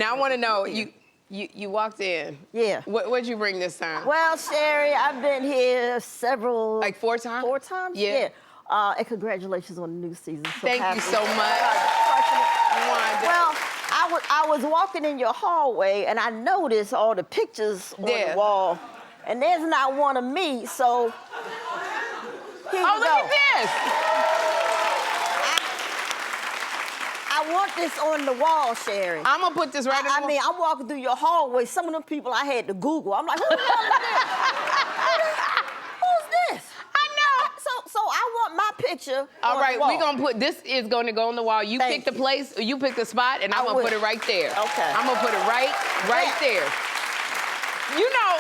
Now I want to know, you walked in. Yeah. What'd you bring this time? Well, Sherri, I've been here several... Like 4 times? 4 times? Yeah. And congratulations on the new season. So Thank happy. you so much. Wanda. Well, I was walking in your hallway and I noticed all the pictures on the wall, and there's not one of me, so here you go. Look at this! I want this on the wall, Sherri. I'm gonna put this right on the wall. I mean, I'm walking through your hallway. Some of them people I had to Google. I'm like, who the hell is this? Who's this? I know. So I want my picture. All on right, the wall. we're gonna put, this is gonna go on the wall. You pick the place, you pick the spot, and I'm gonna put it right there. Okay. I'm gonna put it right there. You know,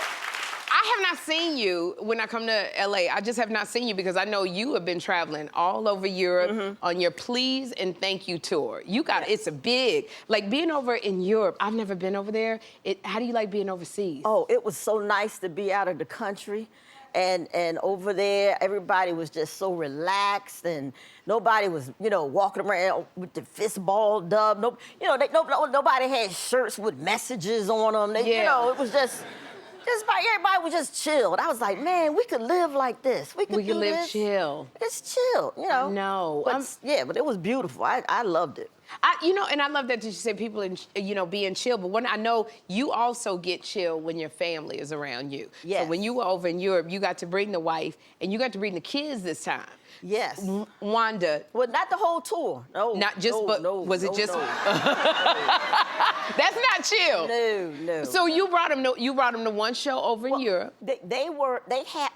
I have not seen you when I come to LA. I just have not seen you because I know you have been traveling all over Europe on your Please and Thank You tour. You got, it's a big, like being over in Europe, I've never been over there. How do you like being overseas? Oh, it was so nice to be out of the country. And over there, everybody was just so relaxed, and nobody was, you know, walking around with the fist balled up. Nobody had shirts with messages on them. You know, it was just everybody was just chilled. I was like, man, we could live like this. We could live chill. Just chill, you know. No. But it was beautiful. I loved it. You know, and I love that you said people, being chill, but I know you also get chill when your family is around you. Yes. So when you were over in Europe, you got to bring the wife, and you got to bring the kids this time. Yes. Wanda. Well, not the whole tour. No. Not just, was it just? No. That's not chill. No. So you brought them to one show over in Europe. They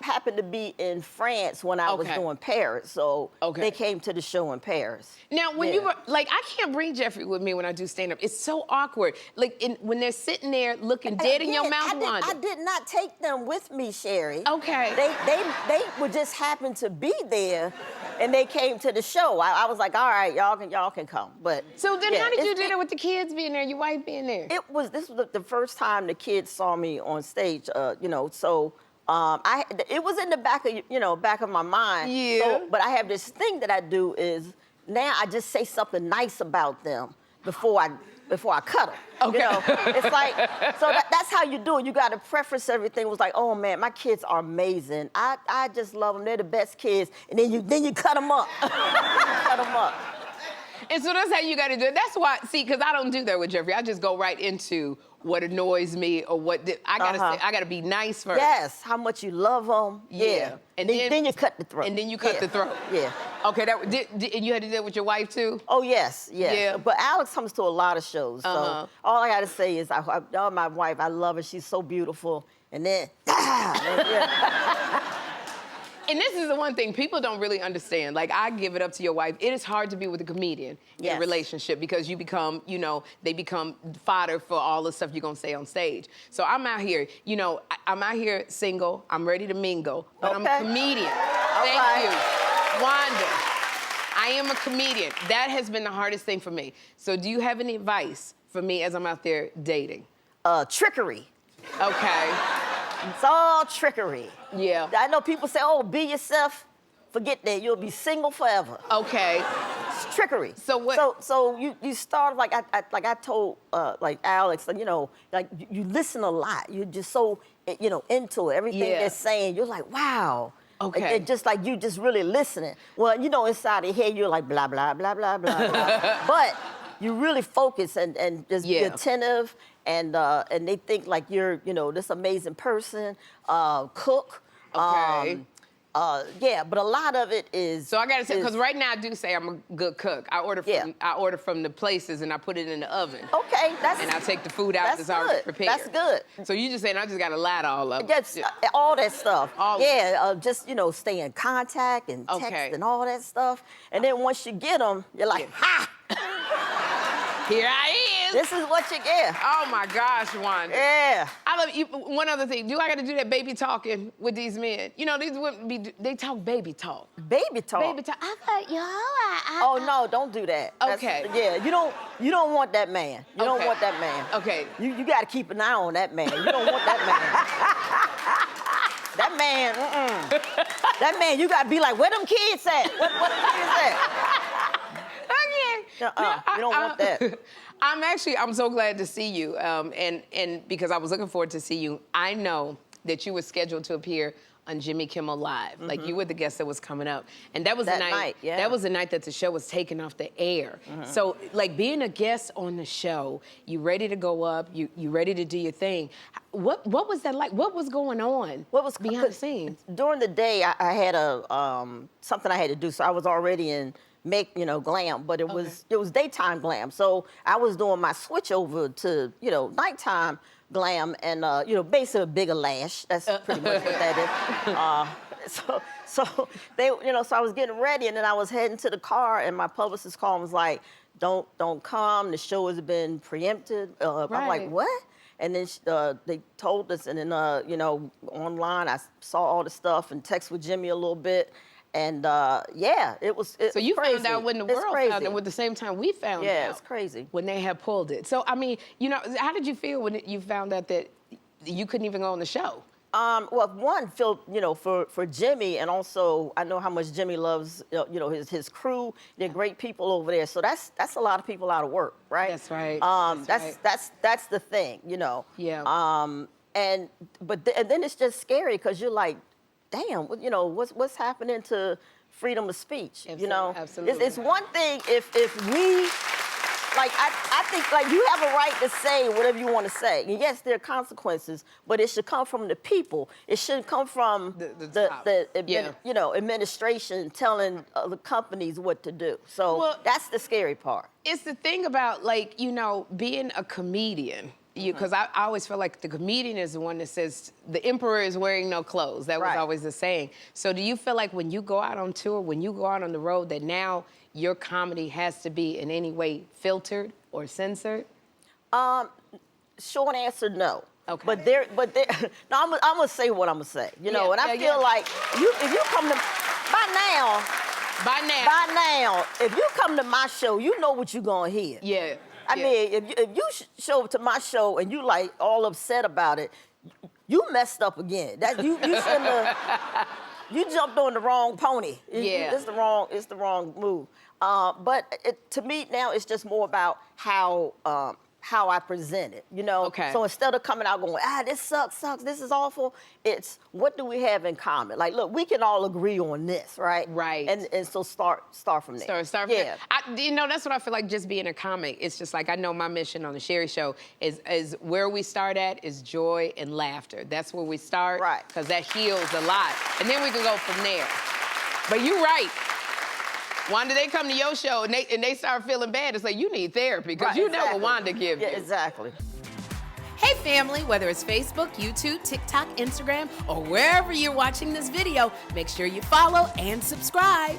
happened to be in France when I was doing Paris, so they came to the show in Paris. Now, when you were, like, I can't bring Jeffrey with me when I do stand-up. It's so awkward. Like, when they're sitting there looking dead in your mouth, Wanda. I did not take them with me, Sherri. Okay. They would just happen to be there, and they came to the show. I was like, all right, y'all can come. But so then, how did you do that with the kids being there, your wife being there? This was the first time the kids saw me on stage. You know, so. It was in the back of my mind. Yeah. So, but I have this thing that I do is now I just say something nice about them before I cut them. Okay. You know, it's like, so that's how you do it. You got to preface everything. It was like, oh man, my kids are amazing. I just love them. They're the best kids. And then you cut them up. Cut them up. And so that's how you got to do it. That's why, see, because I don't do that with Jeffrey. I just go right into what annoys me or what I gotta say. I gotta be nice first. Yes, how much you love them. Yeah. And then you cut the throat. And then you cut the throat. Yeah. Okay, and you had to do that with your wife too? Oh, yes. Yeah. But Alex comes to a lot of shows, so all I gotta say is, my wife, I love her, she's so beautiful. And then, And this is the one thing people don't really understand. Like, I give it up to your wife. It is hard to be with a comedian in a relationship because you become, they become fodder for all the stuff you're gonna say on stage. So I'm out here, I'm out here single. I'm ready to mingle, but I'm a comedian. Thank you, Wanda. I am a comedian. That has been the hardest thing for me. So do you have any advice for me as I'm out there dating? Trickery. Okay. It's all trickery. Yeah. I know people say, oh, be yourself. Forget that. You'll be single forever. Okay. It's trickery. So what? So you start, like I told like Alex, like you listen a lot. You're just so, into it. Everything they're saying, you're like, wow. Okay. And just like you just really listening. Well, inside your head, you're like, blah, blah, blah, blah, blah, blah. But you really focus and just be attentive. And they think like you're, this amazing person, cook. Okay. But a lot of it is. So I gotta say, because right now I do say I'm a good cook. I order from the places and I put it in the oven. Okay, and I take the food out that's already prepared. That's good. So you just saying I just gotta lat all of it. Just all that stuff. Just stay in contact and text and all that stuff. And then once you get them, you're like, ha! Here I is. This is what you get. Oh my gosh, Wanda. Yeah. I love you. One other thing, do I got to do that baby talking with these men? These women they talk baby talk. Baby talk. Baby talk. I thought Oh no, don't do that. Okay. You don't want that man. You don't want that man. Okay. You got to keep an eye on that man. You don't want that man. That man. That man, you got to be like, where them kids at? What them kids at? Okay. You don't want that. I'm so glad to see you. And because I was looking forward to see you. I know that you were scheduled to appear on Jimmy Kimmel Live. Like, you were the guest that was coming up. And that was the night. Yeah. That was the night that the show was taken off the air. So, like, being a guest on the show, you ready to go up, you ready to do your thing. What was that like? What was going on? What was behind the scenes? During the day, I had something I had to do, so I was already in glam, but it was daytime glam. So I was doing my switch over to, nighttime glam and, basically a bigger lash. That's pretty much what that is. So they, so I was getting ready, and then I was heading to the car, and my publicist called and was like, don't come, the show has been preempted. I'm like, what? And then they told us, and then, online I saw all the stuff and text with Jimmy a little bit. And it was So you crazy. found out when the world found out, at the same time we found out. Yeah, it's crazy. When they had pulled it. So, I mean, how did you feel when you found out that you couldn't even go on the show? Well, one, for Jimmy, and also I know how much Jimmy loves, his crew. They're great people over there. So that's a lot of people out of work, right? That's right. That's the thing, Yeah. And then it's just scary because you're like, damn, what's happening to freedom of speech? Absolutely. It's one thing if we, like, I think, like, you have a right to say whatever you want to say. And yes, there are consequences, but it should come from the people. It shouldn't come from the administration telling the companies what to do. So that's the scary part. It's the thing about, like, being a comedian. Because I always feel like the comedian is the one that says, the emperor is wearing no clothes. That was always the saying. So do you feel like when you go out on tour, when you go out on the road, that now your comedy has to be in any way filtered or censored? Short answer, no. Okay. But there, no, I'm gonna say what I'm gonna say. And I feel like if you come to by now, if you come to my show, you know what you're gonna hear. Yeah. I mean, if you show up to my show and you like all upset about it, you messed up again. That you shouldn't have. You jumped on the wrong pony. It's the wrong move. But to me now, it's just more about how I present it. Okay. So instead of coming out going, this sucks, this is awful, it's what do we have in common? Like, look, we can all agree on this, right? Right. And so start from there. Start from there. That's what I feel like, just being a comic. It's just like, I know my mission on the Sherri Show is where we start at is joy and laughter. That's where we start. Right. Because that heals a lot. And then we can go from there. But you're right. Wanda, they come to your show and they start feeling bad. It's like, you need therapy, because you know what Wanda gives you. Yeah, exactly. Hey family, whether it's Facebook, YouTube, TikTok, Instagram, or wherever you're watching this video, make sure you follow and subscribe.